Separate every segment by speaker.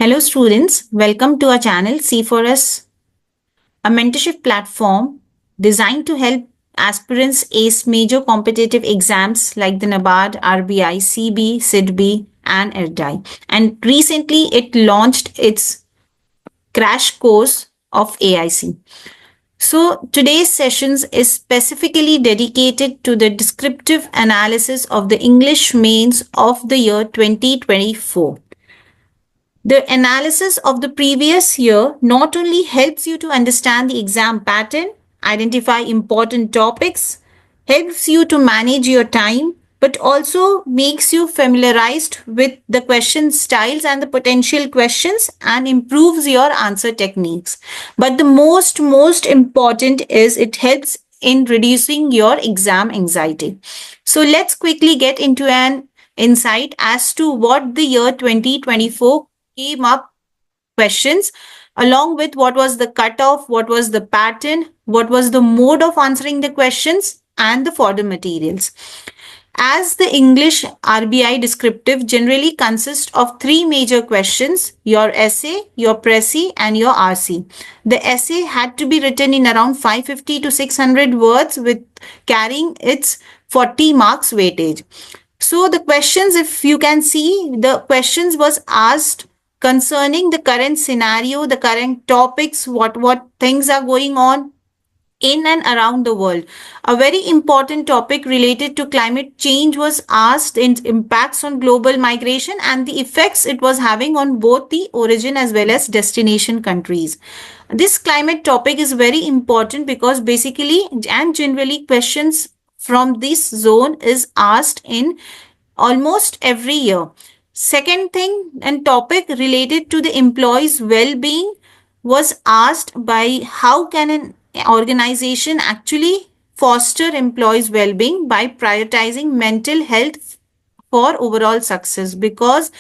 Speaker 1: Hello students, welcome to our channel C4S, a mentorship platform designed to help aspirants ace major competitive exams like the NABARD, RBI, CB, SIDB and RDI. And recently it launched its crash course of AIC. So today's sessions is specifically dedicated to the descriptive analysis of the English mains of the year 2024. The analysis of the previous year not only helps you to understand the exam pattern, identify important topics, helps you to manage your time, but also makes you familiarized with the question styles and the potential questions and improves your answer techniques. But the most important is it helps in reducing your exam anxiety. So let's quickly get into an insight as to what the year 2024 came up questions, along with what was the cutoff, what was the pattern, what was the mode of answering the questions, and the further materials. As the English RBI descriptive generally consists of three major questions: your essay, your Précis, and your RC. The essay had to be written in around 550 to 600 words with carrying its 40 marks weightage. So the questions, if you can see, the questions was asked concerning the current scenario, the current topics, what things are going on in and around the world. A very important topic related to climate change was asked in impacts on global migration and the effects it was having on both the origin as well as destination countries. This climate topic is very important because basically and generally questions from this zone is asked in almost every year. Second thing and topic related to the employees' well-being was asked by how can an organization actually foster employees' well-being by prioritizing mental health for overall success, because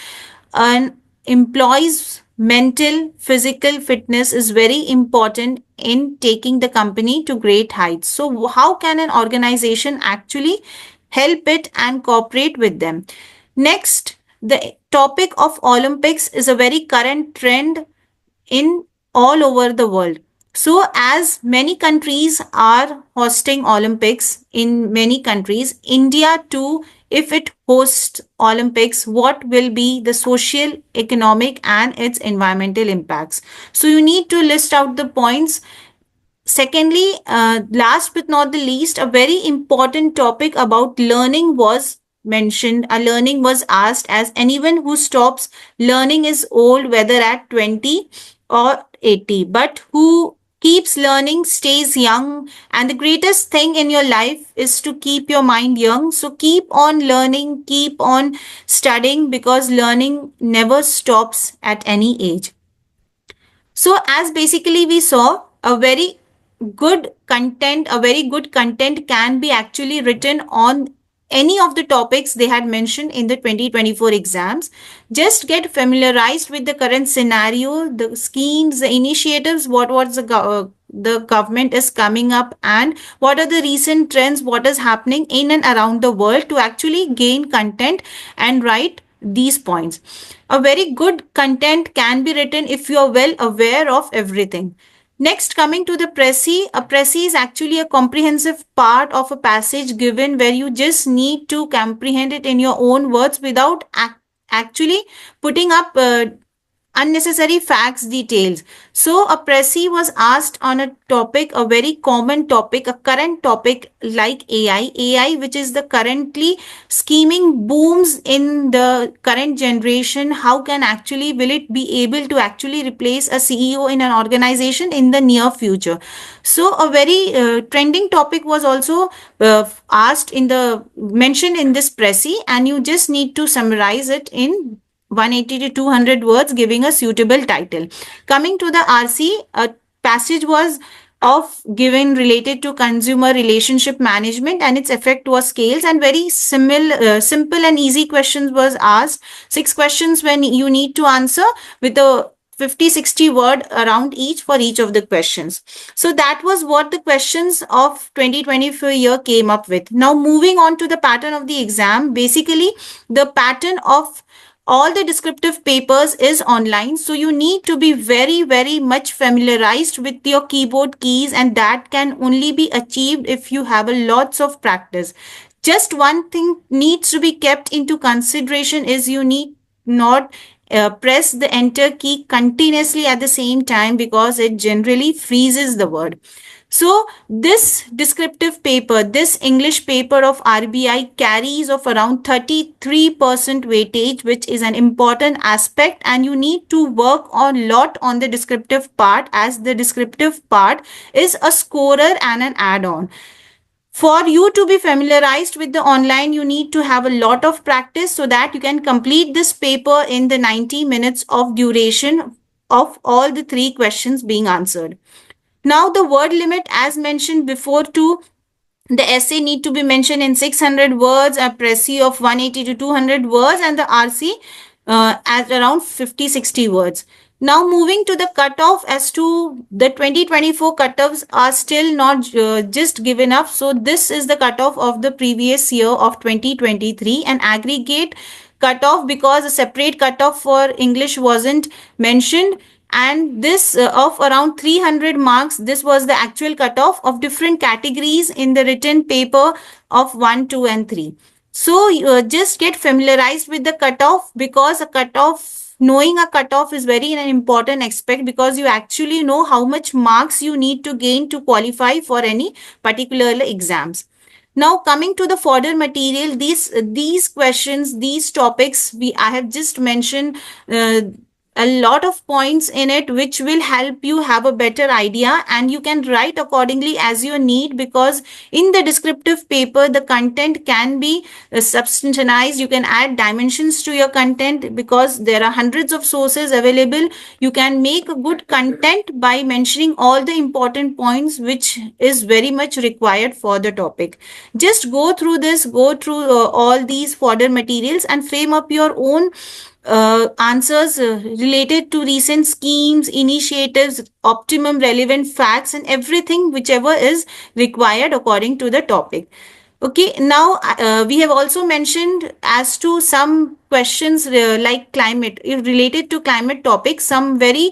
Speaker 1: an employee's mental physical fitness is very important in taking the company to great heights. So how can an organization actually help it and cooperate with them? Next, the topic of Olympics is a very current trend in all over the world. So, as many countries are hosting Olympics in many countries, India too, if it hosts Olympics, what will be the social, economic, and its environmental impacts? So, you need to list out the points. Secondly, last but not the least, a very important topic about learning was mentioned. A learning was asked, as anyone who stops learning is old, whether at 20 or 80, but who keeps learning stays young. And the greatest thing in your life is to keep your mind young. So keep on learning, keep on studying, because learning never stops at any age. So as basically we saw, a very good content can be actually written on any of the topics they had mentioned in the 2024 exams. Just get familiarized with the current scenario, the schemes, the initiatives, the government is coming up, and what are the recent trends, what is happening in and around the world, to actually gain content and write these points. A very good content can be written if you are well aware of everything. Next, coming to the Précis, a Précis is actually a comprehensive part of a passage given where you just need to comprehend it in your own words without actually putting up unnecessary facts details. So a Précis was asked on a topic, a very common topic, a current topic like AI, which is the currently scheming booms in the current generation. How can actually will it be able to actually replace a CEO in an organization in the near future? So a very trending topic was also asked in the mentioned in this Précis, and you just need to summarize it in 180 to 200 words, giving a suitable title. Coming to the RC, a passage was of given related to consumer relationship management and its effect was scales, and very simple and easy questions was asked. 6 questions when you need to answer with a 50-60 word around each for each of the questions. So that was what the questions of 2024 year came up with. Now moving on to the pattern of the exam, basically the pattern of all the descriptive papers is online, so you need to be very much familiarized with your keyboard keys, and that can only be achieved if you have a lots of practice. Just one thing needs to be kept into consideration is you need not press the enter key continuously at the same time, because it generally freezes the word. So this descriptive paper, this English paper of RBI carries of around 33% weightage, which is an important aspect, and you need to work a lot on the descriptive part, as the descriptive part is a scorer and an add-on. For you to be familiarized with the online, you need to have a lot of practice so that you can complete this paper in the 90 minutes of duration of all the three questions being answered. Now the word limit, as mentioned before, too, the essay need to be mentioned in 600 words, a Précis of 180 to 200 words, and the RC at around 50-60 words. Now moving to the cutoff, as to the 2024 cutoffs are still not just given up. So this is the cutoff of the previous year of 2023, an aggregate cutoff, because a separate cutoff for English wasn't mentioned, and this of around 300 marks. This was the actual cutoff of different categories in the written paper of 1, 2 and 3. So just get familiarized with the cutoff, because a cutoff, knowing a cutoff is very an important aspect, because you actually know how much marks you need to gain to qualify for any particular exams. Now coming to the fodder material, these questions, these topics, I have just mentioned a lot of points in it which will help you have a better idea, and you can write accordingly as you need, because in the descriptive paper the content can be substantialized. You can add dimensions to your content, because there are hundreds of sources available. You can make a good content by mentioning all the important points which is very much required for the topic. Just go through this, go through all these fodder materials and frame up your own answers related to recent schemes, initiatives, optimum relevant facts, and everything whichever is required according to the topic. Okay, now we have also mentioned as to some questions like climate, if related to climate topics, some very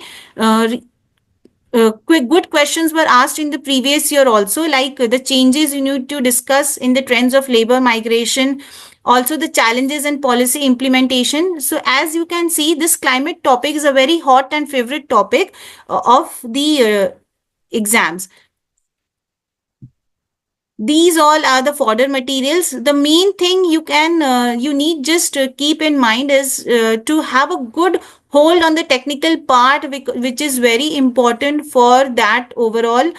Speaker 1: quick good questions were asked in the previous year also, like the changes you need to discuss in the trends of labor migration, also the challenges and policy implementation. So as you can see, this climate topic is a very hot and favorite topic of the exams. These all are the fodder materials. The main thing you need just keep in mind is to have a good hold on the technical part, which is very important for that overall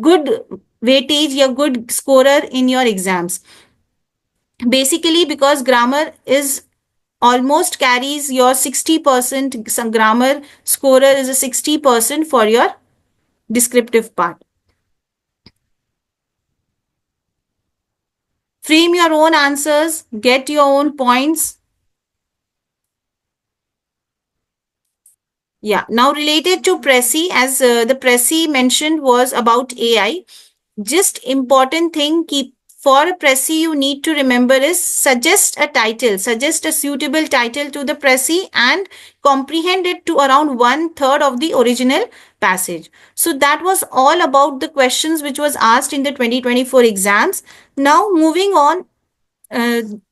Speaker 1: good weightage, your good scorer in your exams. Basically, because grammar is almost carries your 60%, some grammar scorer is a 60% for your descriptive part. Frame your own answers, get your own points. Yeah, now related to Précis, as the Précis mentioned was about AI. Just important thing, keep for a Précis you need to remember is suggest a suitable title to the Précis and comprehend it to around 1/3 of the original passage. So that was all about the questions which was asked in the 2024 exams. Now moving on,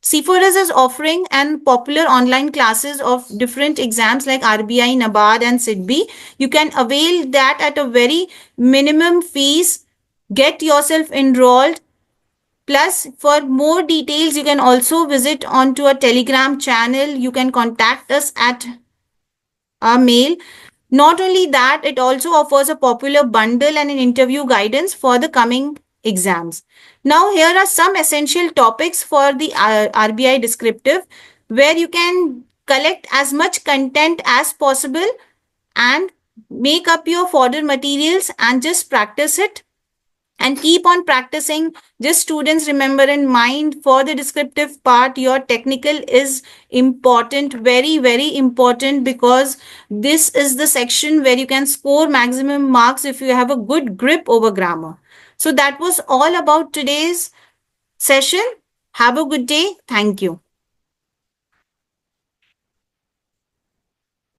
Speaker 1: C4S is offering and popular online classes of different exams like RBI, NABARD and SIDBI. You can avail that at a very minimum fees. Get yourself enrolled. Plus, for more details, you can also visit onto a Telegram channel. You can contact us at our mail. Not only that, it also offers a popular bundle and an interview guidance for the coming exams. Now, here are some essential topics for the RBI descriptive, where you can collect as much content as possible and make up your fodder materials and just practice it and keep on practicing. Just students remember in mind, for the descriptive part, your technical is important, very important, because this is the section where you can score maximum marks if you have a good grip over grammar. So that was all about today's session. Have a good day. Thank you.